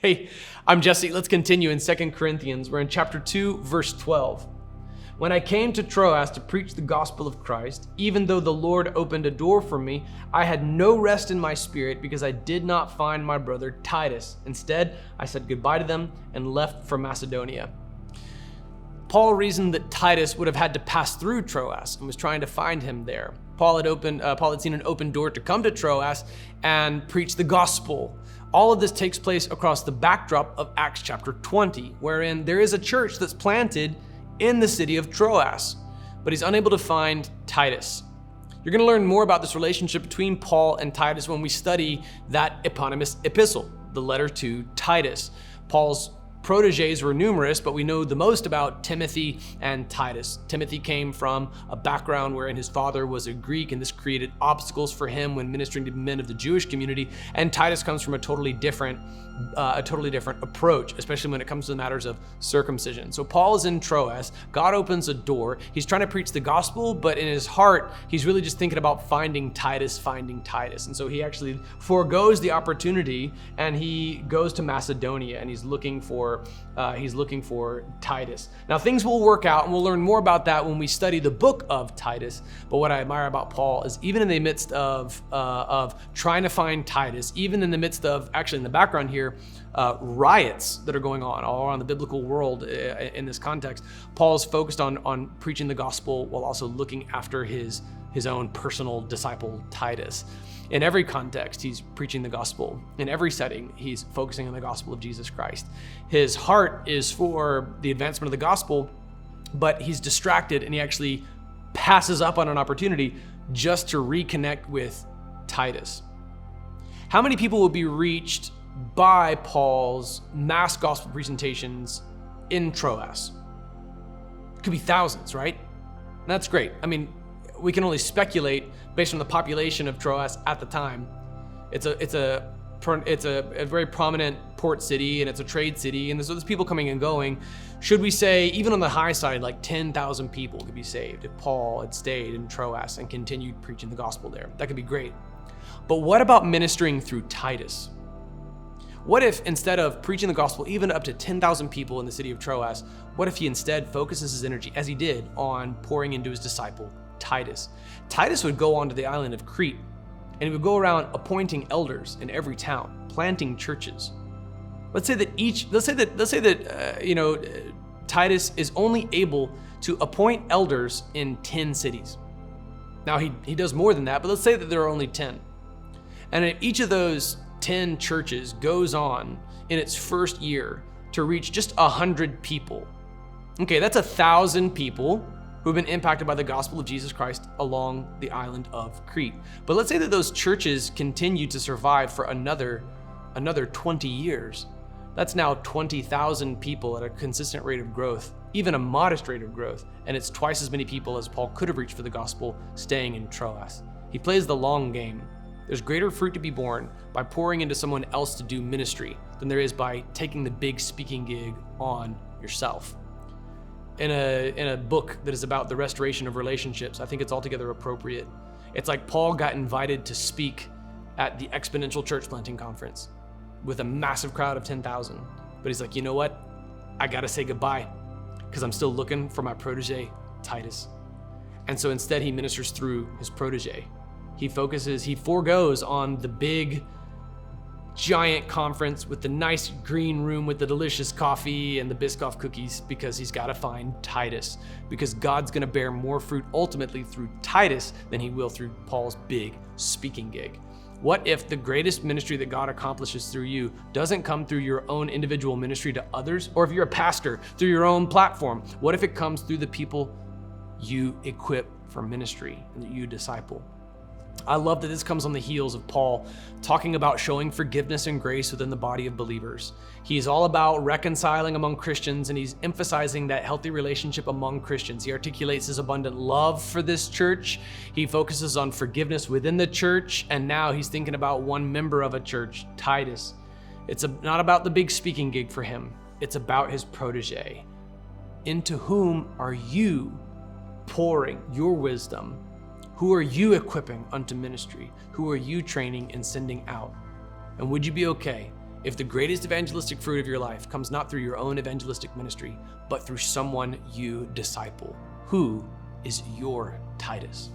Hey, I'm Jesse. Let's continue in 2 Corinthians. We're in chapter 2, verse 12. When I came to Troas to preach the gospel of Christ, even though the Lord opened a door for me, I had no rest in my spirit because I did not find my brother Titus. Instead, I said goodbye to them and left for Macedonia. Paul reasoned that Titus would have had to pass through Troas and was trying to find him there. Paul had seen an open door to come to Troas and preach the gospel. All of this takes place across the backdrop of Acts chapter 20, wherein there is a church that's planted in the city of Troas, but he's unable to find Titus. You're going to learn more about this relationship between Paul and Titus when we study that eponymous epistle, the letter to Titus. Paul's proteges were numerous, but we know the most about Timothy and Titus. Timothy came from a background wherein his father was a Greek, and this created obstacles for him when ministering to men of the Jewish community. And Titus comes from a totally different approach, especially when it comes to the matters of circumcision. So Paul is in Troas. God opens a door. He's trying to preach the gospel, but in his heart, he's really just thinking about finding Titus. And so he actually forgoes the opportunity and he goes to Macedonia and he's looking for Titus. Now things will work out, and we'll learn more about that when we study the book of Titus. But what I admire about Paul is even in the midst of trying to find Titus, even in the midst of, actually in the background here, riots that are going on all around the biblical world in this context, Paul is focused on preaching the gospel while also looking after his own personal disciple, Titus. In every context, he's preaching the gospel. In every setting, he's focusing on the gospel of Jesus Christ. His heart is for the advancement of the gospel, but he's distracted and he actually passes up on an opportunity just to reconnect with Titus. How many people will be reached by Paul's mass gospel presentations in Troas? It could be thousands, right? And that's great. I mean, we can only speculate based on the population of Troas at the time. It's a very prominent port city, and it's a trade city, and so there's people coming and going. Should we say, even on the high side, like 10,000 people could be saved if Paul had stayed in Troas and continued preaching the gospel there? That could be great. But what about ministering through Titus? What if instead of preaching the gospel even up to 10,000 people in the city of Troas, what if he instead focuses his energy, as he did, on pouring into his disciple, Titus? Titus would go on to the island of Crete, and he would go around appointing elders in every town, planting churches. Let's say that Titus is only able to appoint elders in 10 cities. Now he does more than that, but let's say that there are only 10. And if each of those 10 churches goes on in its first year to reach just 100 people. Okay, that's 1,000 people who've been impacted by the gospel of Jesus Christ along the island of Crete. But let's say that those churches continue to survive for another 20 years. That's now 20,000 people at a consistent rate of growth, even a modest rate of growth, and it's twice as many people as Paul could have reached for the gospel staying in Troas. He plays the long game. There's greater fruit to be born by pouring into someone else to do ministry than there is by taking the big speaking gig on yourself. In a book that is about the restoration of relationships, I think it's altogether appropriate. It's like Paul got invited to speak at the Exponential Church Planting Conference with a massive crowd of 10,000. But he's like, you know what? I gotta say goodbye because I'm still looking for my protege, Titus. And so instead he ministers through his protege. He forgoes on the big, giant conference with the nice green room with the delicious coffee and the Biscoff cookies because he's got to find Titus, because God's going to bear more fruit ultimately through Titus than he will through Paul's big speaking gig. What if the greatest ministry that God accomplishes through you doesn't come through your own individual ministry to others, or if you're a pastor, through your own platform? What if it comes through the people you equip for ministry and that you disciple? I love that this comes on the heels of Paul talking about showing forgiveness and grace within the body of believers. He's all about reconciling among Christians, and he's emphasizing that healthy relationship among Christians. He articulates his abundant love for this church. He focuses on forgiveness within the church, and now he's thinking about one member of a church, Titus. It's not about the big speaking gig for him. It's about his protege. Into whom are you pouring your wisdom? Who are you equipping unto ministry? Who are you training and sending out? And would you be okay if the greatest evangelistic fruit of your life comes not through your own evangelistic ministry, but through someone you disciple? Who is your Titus?